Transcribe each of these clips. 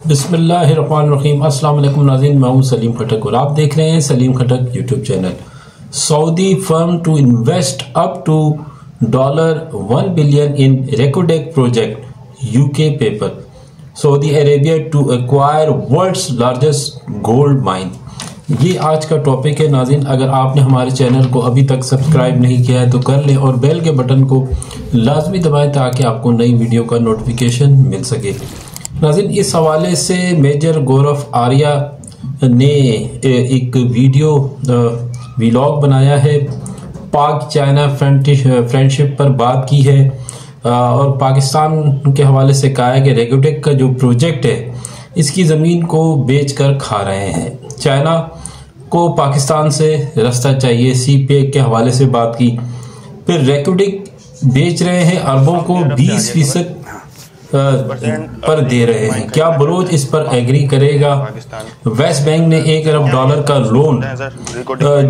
बिस्मिल्लाहिर्रहमानिर्रहीम। अस्सलाम वालेकुम नाज़रीन, मैं हूं सलीम खटक और आप देख रहे हैं Salim Khattak YouTube channel. Saudi firm to invest up to $1 billion in Reko Diq project UK paper. Saudi Arabia to acquire world's largest gold mine. ये आज का टॉपिक है नाज़रीन। अगर आपने हमारे चैनल को अभी तक सब्सक्राइब नहीं किया है तो कर लें और बेल के बटन को लाजमी दबाएं ताकि आपको नई वीडियो का नोटिफिकेशन मिल सके। नाज़रीन, इस हवाले से मेजर गौरव आर्या ने एक वीडियो व्लॉग बनाया है, पाक चाइना फ्रेंडशिप पर बात की है और पाकिस्तान के हवाले से कहा है कि रेकोडेक का जो प्रोजेक्ट है इसकी ज़मीन को बेचकर खा रहे हैं। चाइना को पाकिस्तान से रास्ता चाहिए, CPEC के हवाले से बात की। फिर रेकोडेक बेच रहे हैं अरबों को 20% पर दे रहे हैं। क्या बलोच इस पर एग्री करेगा? वेस्ट बैंक ने $1 अरब का लोन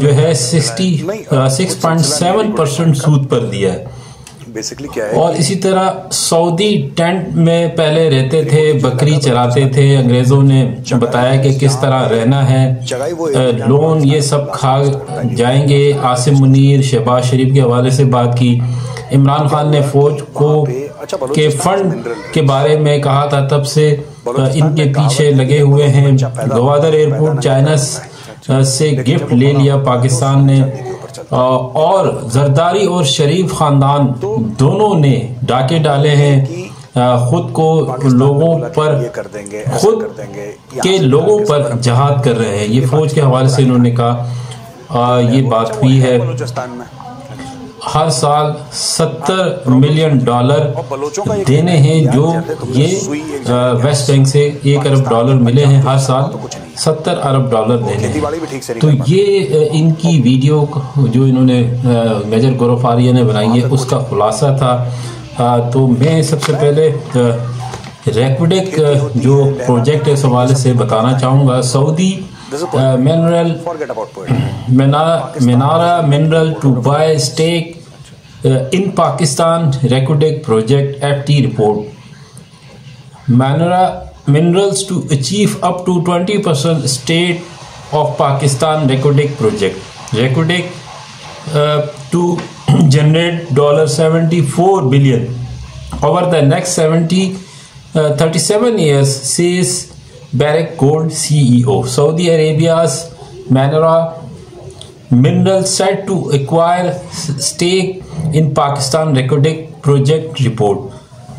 जो है 6.7% सूद पर दिया है। बेसिकली क्या है? और इसी तरह सऊदी टेंट में पहले रहते थे, बकरी चराते थे। अंग्रेजों ने बताया कि किस तरह रहना है, लोन ये सब खा जाएंगे। आसिम मुनीर, शहबाज शरीफ के हवाले से बात की। इमरान खान ने फौज को के फंड के बारे में कहा था, तब से इनके पीछे लगे हुए हैं। गवादर एयरपोर्ट चाइना से गिफ्ट ले लिया पाकिस्तान ने। और जरदारी और शरीफ खानदान दोनों ने डाके डाले हैं, खुद को लोगों पर लोगों पर जहाद कर रहे हैं। ये फौज के हवाले से इन्होंने कहा। ये बात हुई है। हर साल $70 मिलियन देने हैं, जो ये वेस्ट बैंक से $1 अरब मिले हैं। हर साल $70 अरब देने हैं। तो ये इनकी वीडियो जो इन्होंने मेजर गौरव आर्या ने बनाई है उसका खुलासा था। तो मैं सबसे पहले रेकोडेक जो प्रोजेक्ट है इस हवाले से बताना चाहूँगा। Saudi Menara Mineral to buy stake in Pakistan Rekodeck project FT report. Menara Minerals to achieve up to 20% stake of Pakistan Rekodeck project. Rekodeck to generate $74 billion over the next 37 years, says Barrick Gold CEO. Saudi Arabia's Menara Minerals set to acquire stake in Pakistan Rekodeck project report.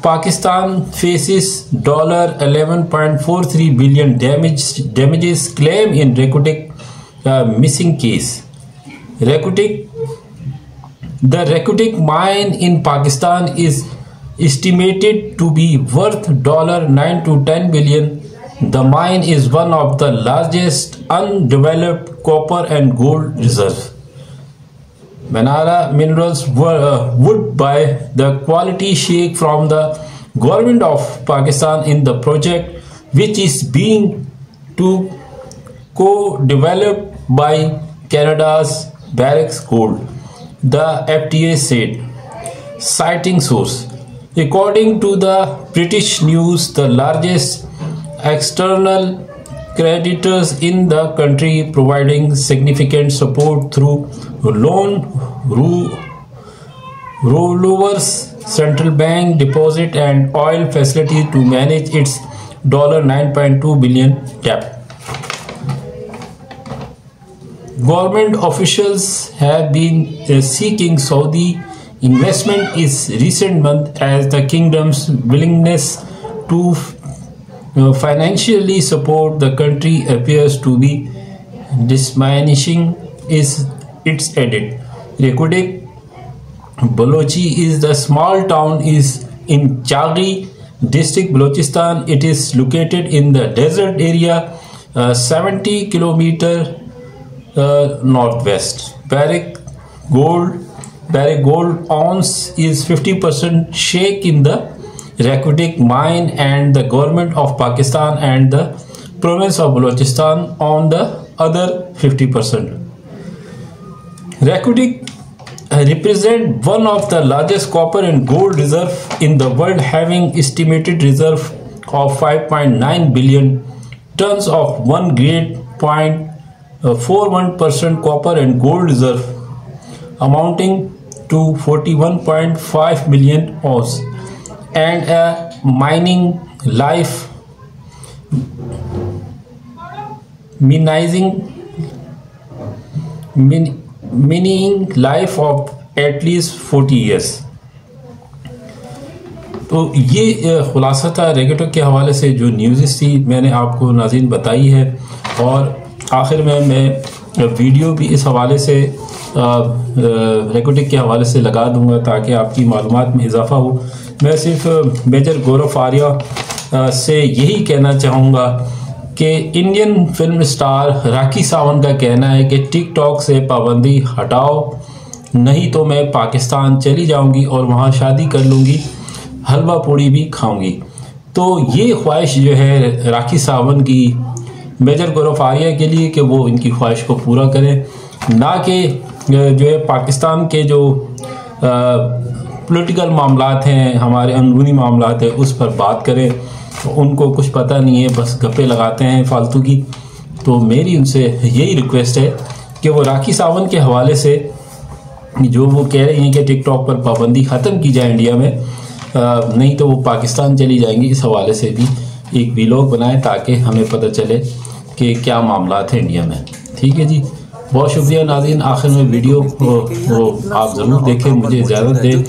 Pakistan faces $11.43 billion damages claim in Rekodeck missing case. The Rekodeck mine in Pakistan is estimated to be worth $9 to $10 billion. The mine is one of the largest undeveloped copper and gold reserves. Menara Minerals would buy the quality stake from the government of Pakistan in the project, which is being co-developed by Canada's Barrick Gold, the FTA said, citing source. According to the British news, the largest external creditors in the country providing significant support through loan rollovers, central bank deposit and oil facility to manage its $9.2 billion debt. Government officials have been seeking Saudi investment in recent months as the kingdom's willingness to financially support the country appears to be diminishing. Its added. Rekodeck Balochi is the small town is in Chagri district, Balochistan. It is located in the desert area, 70 kilometer northwest. Barrick Gold owns is 50% stake in the Rekodeck mine, and the government of Pakistan and the province of Balochistan own the other 50%. Rekodeck represent one of the largest copper and gold reserve in the world, having estimated reserve of 5.9 billion tons of 1 grade 0.41% copper and gold reserve amounting to 41.5 million ounce and a mining life mining life of at least 40 years। तो ये खुलासा था रेकोटेक के हवाले से जो news थी मैंने आपको नाज़रीन बताई है, और आखिर में मैं वीडियो भी इस हवाले से रेकोटेक के हवाले से लगा दूंगा ताकि आपकी मालूमात में इजाफा हो। मैं सिर्फ मेजर गौरव आर्या से यही कहना चाहूँगा कि Indian film star Rakhi Sawant का कहना है कि टिकटॉक से पाबंदी हटाओ, नहीं तो मैं पाकिस्तान चली जाऊंगी और वहाँ शादी कर लूँगी, हलवा पूड़ी भी खाऊंगी। तो ये ख्वाहिश जो है राखी सावंत की मेजर गौरव आर्या के लिए कि वो इनकी ख्वाहिश को पूरा करें, ना कि जो है पाकिस्तान के जो पॉलिटिकल मामलात हैं, हमारे अंदरूनी मामलात हैं, उस पर बात करें। उनको कुछ पता नहीं है, बस गप्पे लगाते हैं फालतू की। तो मेरी उनसे यही रिक्वेस्ट है कि वो राखी सावंत के हवाले से जो वो कह रही हैं कि टिकटॉक पर पाबंदी ख़त्म की जाए इंडिया में, नहीं तो वो पाकिस्तान चली जाएंगी, इस हवाले से भी एक वीलॉग बनाएं ताकि हमें पता चले कि क्या मामलात हैं इंडिया में। ठीक है जी, बहुत शुक्रिया नाज़रीन। आखिर में वीडियो को आप ज़रूर देखें, मुझे इजाज़त दें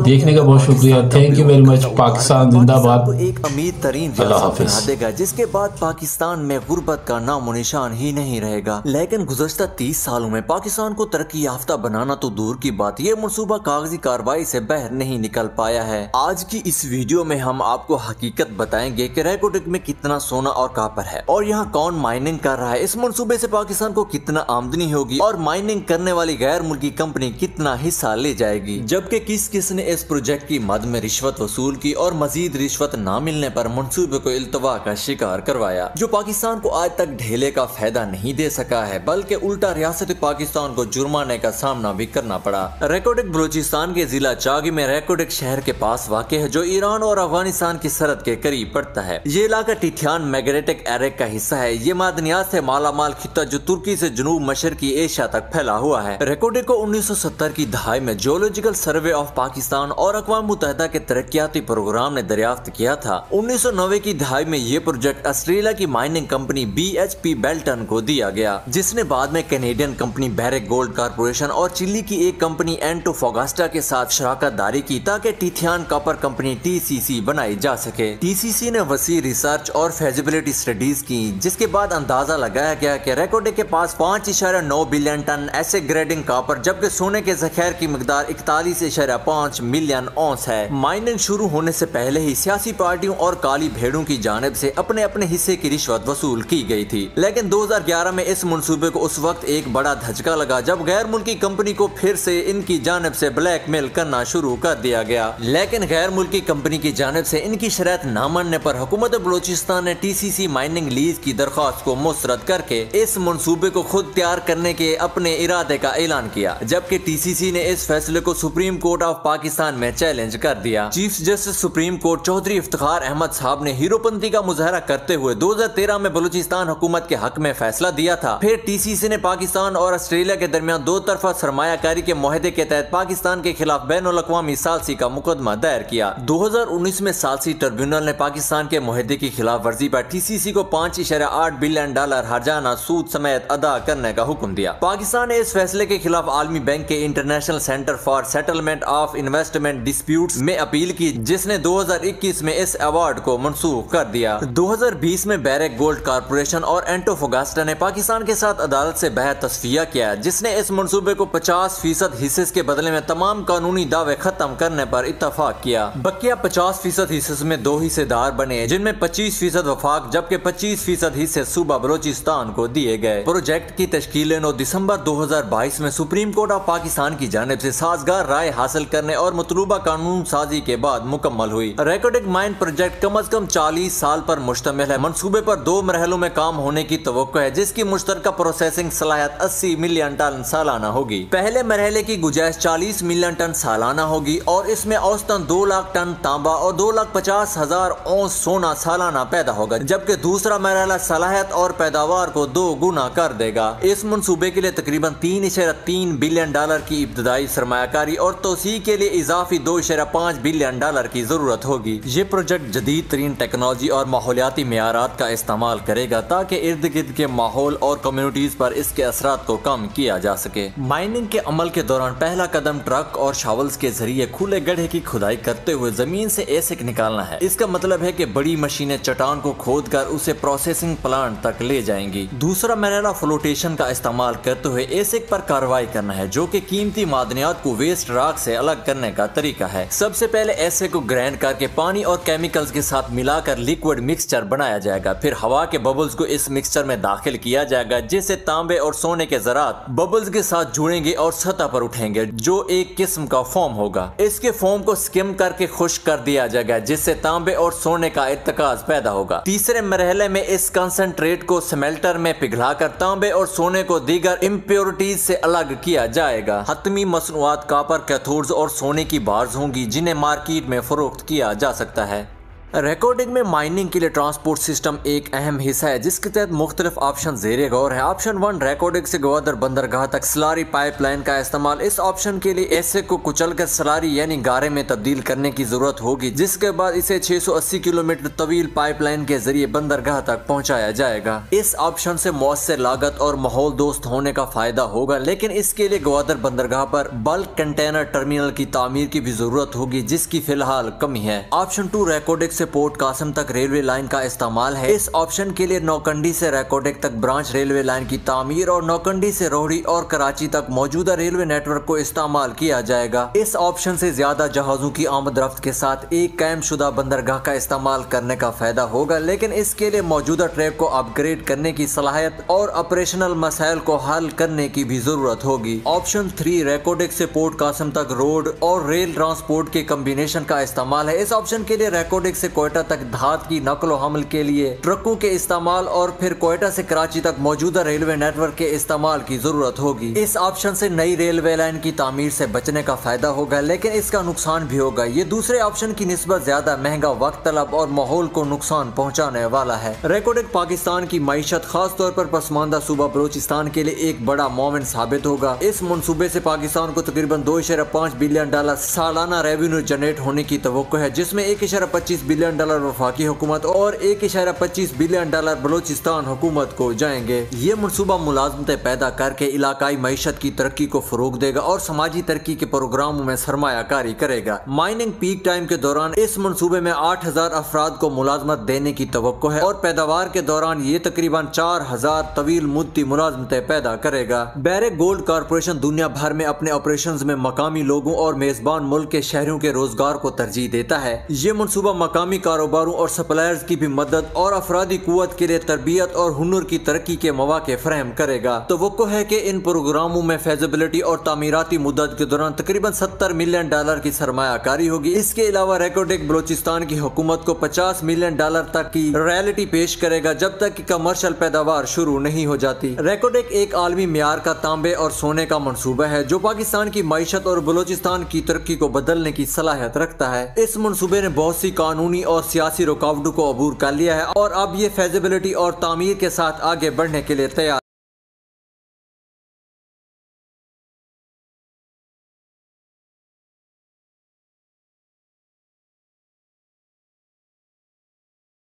देखने का बहुत शुक्रिया। Thank you very much. Pakistan जिंदाबाद। एक अमीर तरीन रियासत बना देगा जिसके बाद पाकिस्तान में गुर्बत का नामो निशान ही नहीं रहेगा। लेकिन गुज़श्ता 30 सालों में पाकिस्तान को तरक्की याफ्ता बनाना तो दूर की बात, ये मनसूबा कागजी कार्रवाई से बाहर नहीं निकल पाया है। आज की इस वीडियो में हम आपको हकीकत बताएंगे कि रेकोटेक में कितना सोना और कॉपर है और यहाँ कौन माइनिंग कर रहा है, इस मनसूबे से पाकिस्तान को कितना आमदनी होगी और माइनिंग करने वाली गैर मुल्की कंपनी कितना हिस्सा ले जाएगी, जबकि किस किस ने इस प्रोजेक्ट की मद में रिश्वत वसूल की और मजीद रिश्वत न मिलने पर मंसूबे को इल्तवा का शिकार करवाया, जो पाकिस्तान को आज तक ढेले का फायदा नहीं दे सका है बल्कि उल्टा रियासत पाकिस्तान को जुर्माने का सामना भी करना पड़ा। रेकोटेक बलूचिस्तान के जिला चागी में रेकोटेक शहर के पास वाक़ है, जो ईरान और अफगानिस्तान की सरहद के करीब पड़ता है। ये इलाका टिथियान मैग्नेटिक एरे का हिस्सा है। ये मादनियात से मालामाल खित्ता जो तुर्की से जनूब मशरकी एशिया तक फैला हुआ है। रेकोटेक को 1970 की दहाई में जियोलॉजिकल सर्वे ऑफ पाकिस्तान और अक़वाम मुत्तहिदा के तरक्याती प्रोग्राम ने दरियाफ्त किया था। 1990 की दहाई में ये प्रोजेक्ट ऑस्ट्रेलिया की माइनिंग कंपनी BHP बेल्टन को दिया गया, जिसने बाद में Canadian company barrack gold corporation और चिली की एक कंपनी एंटोफागास्टा के साथ शराकत दारी की ताकि टिथियान कॉपर कंपनी TCC बनाई जा सके। TCC ने वसी रिसर्च और फेजिबिलिटी स्टडीज की, जिसके बाद अंदाजा लगाया गया कि रेकोटेक के पास 5.9 बिलियन टन ऐसे ग्रेडिंग कॉपर, जबकि सोने के जखीर की मिकदार 41.5 मिलियन औंस है। माइनिंग शुरू होने से पहले ही सियासी पार्टियों और काली भेड़ों की जानिब से अपने अपने हिस्से की रिश्वत वसूल की गई थी। लेकिन 2011 में इस मंसूबे को उस वक्त एक बड़ा धचका लगा जब गैर मुल्की कंपनी को फिर से इनकी जानिब से ब्लैकमेल करना शुरू कर दिया गया। लेकिन गैर मुल्की कंपनी की जानिब से इनकी शर्त न मानने पर हुकूमत बलूचिस्तान ने TCC माइनिंग लीज की दरख्वास्त को मुस्तरद करके इस मंसूबे को खुद तैयार करने के अपने इरादे का ऐलान किया, जबकि TCC ने इस फैसले को सुप्रीम कोर्ट ऑफ पाकिस्तान में चैलेंज कर दिया। Chief justice supreme court Chaudhry Iftikhar Ahmed साहब ने हीरोपंती का मुजाहरा करते हुए 2013 में बलूचिस्तान हुकूमत के हक में फैसला दिया था। फिर TCC ने पाकिस्तान और ऑस्ट्रेलिया के दरमियान दो तरफा सरमायाकारी के मुआहदे के तहत पाकिस्तान के खिलाफ बैनुल-अक़वामी सालसी का मुकदमा दायर किया। 2019 में सालसी ट्रिब्यूनल ने पाकिस्तान के मुआहदे की खिलाफ वर्जी पर TCC को $5.8 बिलियन हर्जाना सूद समेत अदा करने का हुक्म दिया। पाकिस्तान ने इस फैसले के खिलाफ आलमी बैंक के international centre for settlement of investment disputes में अपील की, जिसने 2021 में इस अवार्ड को मंसूख कर दिया। 2020 में बैरेक गोल्ड कारपोरेशन और एंटोफागास्टा ने पाकिस्तान के साथ अदालत से बहस तस्फिया किया, जिसने इस मंसूबे को 50% हिस्से के बदले में तमाम कानूनी दावे खत्म करने पर इत्तफाक किया। बकिया 50% हिस्से में दो हिस्सेदार बने, जिनमें 25% वफाक जबकि 25% हिस्से सूबा बलूचिस्तान को दिए गए। प्रोजेक्ट की तश्कील बिलियन और दिसंबर 2022 में सुप्रीम कोर्ट ऑफ पाकिस्तान की जानिब से साजगार राय हासिल करने और मतलूबा कानून साजी के बाद मुकम्मल हुई। रेकोडिक माइन प्रोजेक्ट कम अज कम 40 साल पर मुश्तमिल है। मंसूबे पर 2 मरहलों में काम होने की तवक्को है, जिसकी मुश्तरका प्रोसेसिंग सलाहियत 80 मिलियन टन सालाना होगी। पहले मरहले की गुजाइश 40 मिलियन टन सालाना होगी और इसमें औसतन 2 लाख टन तांबा और 2,50,000 औंस सोना सालाना पैदा होगा, जबकि दूसरा मरहला सलाहियत और पैदावार को 2 गुना कर देगा। इस मंसूबे के लिए तकरीबन $3.3 बिलियन की इब्तदाई सरमायाकारी और तोसी के लिए इजाफी $2.5 बिलियन की जरूरत होगी। ये प्रोजेक्ट जदीद तरीन टेक्नोलॉजी और माहौलियाती मेयारात का इस्तेमाल करेगा ताकि इर्द गिर्द के माहौल और कम्युनिटीज पर इसके असरात को कम किया जा सके। माइनिंग के अमल के दौरान पहला कदम ट्रक और शावल्स के जरिए खुले गड्ढे की खुदाई करते हुए जमीन से एसिक निकालना है। इसका मतलब है कि बड़ी मशीनें चट्टान को खोद कर उसे प्रोसेसिंग प्लांट तक ले जाएंगी। दूसरा मरहला फ्लोटेशन का इस्तेमाल करते हुए एसिक पर कार्रवाई करना है, जो कि कीमती मादनियात को वेस्ट रॉक से अलग करने का तरीका है। सबसे पहले एसिक को ग्राइंड करके पानी और केमिकल्स के साथ मिलाकर लिक्विड मिक्सचर बनाया जाएगा। फिर हवा के बबल्स को इस मिक्सचर में दाखिल किया जाएगा, जिससे तांबे और सोने के ज़रात बबल्स के साथ जुड़ेंगे और सतह पर उठेंगे, जो एक किस्म का फोम होगा। इसके फोम को स्किम करके खुश्क कर दिया जाएगा, जिससे तांबे और सोने का इर्तिकाज पैदा होगा। तीसरे मरहले में इस कंसंट्रेट को स्मेल्टर में पिघलाकर तांबे और सोने को दीगर इम्प्योरिटीज से अलग किया जाएगा। हतमी मसनूआत कापर कैथोड्स और सोने की बार्स होंगी, जिन्हें मार्केट में फरोख्त किया जा सकता है। रिकॉर्डिंग में माइनिंग के लिए ट्रांसपोर्ट सिस्टम एक अहम हिस्सा है, जिसके तहत मुख्तलिफ ऑप्शन ज़ेरे गौर है। ऑप्शन 1 रिकॉर्डिंग से ग्वादर बंदरगाह तक स्लारी पाइपलाइन का इस्तेमाल। इस ऑप्शन के लिए एसिक को कुचल कर स्लारी यानी गारे में तब्दील करने की जरूरत होगी, जिसके बाद इसे 680 किलोमीटर तवील पाइपलाइन के जरिए बंदरगाह तक पहुँचाया जाएगा। इस ऑप्शन से मौसर लागत और माहौल दोस्त होने का फायदा होगा, लेकिन इसके लिए ग्वादर बंदरगाह पर बल्क कंटेनर टर्मिनल की तामीर की भी जरूरत होगी, जिसकी फिलहाल कमी है। ऑप्शन 2 रिकॉर्डिंग से पोर्ट कासिम तक रेलवे लाइन का इस्तेमाल है। इस ऑप्शन के लिए नौकंडी से रिकॉर्डिंग तक ब्रांच रेलवे लाइन की तामीर और नौकंडी से रोहड़ी और कराची तक मौजूदा रेलवे नेटवर्क को इस्तेमाल किया जाएगा। इस ऑप्शन से ज्यादा जहाजों की आमद रफ्त के साथ एक कायम शुदा बंदरगाह का इस्तेमाल करने का फायदा होगा, लेकिन इसके लिए मौजूदा ट्रैक को अपग्रेड करने की सलाहियत और ऑपरेशनल मसाइल को हल करने की भी जरूरत होगी। ऑप्शन 3 रिकॉर्डिंग से पोर्ट कासिम तक रोड और रेल ट्रांसपोर्ट के कम्बिनेशन का इस्तेमाल है। इस ऑप्शन के लिए रिकॉर्डिंग से कोयटा तक धात की नकलो हमल के लिए ट्रकों के इस्तेमाल और फिर कोयटा से कराची तक मौजूदा रेलवे नेटवर्क के इस्तेमाल की जरूरत होगी। इस ऑप्शन से नई रेलवे लाइन की तामीर से बचने का फायदा होगा, लेकिन इसका नुकसान भी होगा। ये दूसरे ऑप्शन की निस्बत ज्यादा महंगा, वक्त तलब और माहौल को नुकसान पहुँचाने वाला है। रिकॉर्डिंग पाकिस्तान की मईशत खास तौर पर पसमानदा सूबा बलोचिस्तान के लिए एक बड़ा मोमेंट साबित होगा। इस मनसूबे से पाकिस्तान को तकरीबन $2.5 बिलियन सालाना रेवेन्यू जनरेट होने की तवक्को है, जिसमें $1.25 बिलियन वफाकी हुकूमत और $1.25 बिलियन बलोचिस्तान हुकूमत को जाएंगे। ये मनसूबा मुलाजमतें पैदा करके इलाकाई मईशत की तरक्की को फरोग देगा और समाजी तरक्की के प्रोग्रामों में सरमायाकारी करेगा। माइनिंग पीक टाइम के दौरान इस मनसूबे में 8,000 अफराद को मुलाजमत देने की तवक्को है और पैदावार के दौरान ये तकरीबन 4,000 तवील मुद्दती मुलाजमतें पैदा करेगा। बैरेक गोल्ड कारपोरेशन दुनिया भर में अपने ऑपरेशन में मकामी लोगों और मेजबान मुल्क के शहरों के रोजगार को तरजीह देता है। ये मनसूबा मकामी कारोबारों और सप्लायर्स की भी मदद और अफरादी कुव्वत के लिए तरबियत और हुनर की तरक्की के मौके फराहम करेगा। तवक्को है कि इन प्रोग्रामों में फैजिबिलिटी और तामीराती मुद्दत के दौरान तकरीबन $70 मिलियन की सरमायाकारी होगी। इसके अलावा रिकॉर्डिंग बलोचिस्तान की हुकूमत को $50 मिलियन तक की रॉयल्टी पेश करेगा, जब तक कि कमर्शियल पैदावार शुरू नहीं हो जाती। रिकॉर्डिंग एक आलमी मियार का तांबे और सोने का मनसूबा है, जो पाकिस्तान की मईशत और बलोचिस्तान की तरक्की को बदलने की सलाहियत रखता है। इस मनसूबे ने बहुत सी कानूनी और सियासी रुकावटों को अबूर कर लिया है और अब ये फैजिबिलिटी और तामीर के साथ आगे बढ़ने के लिए तैयार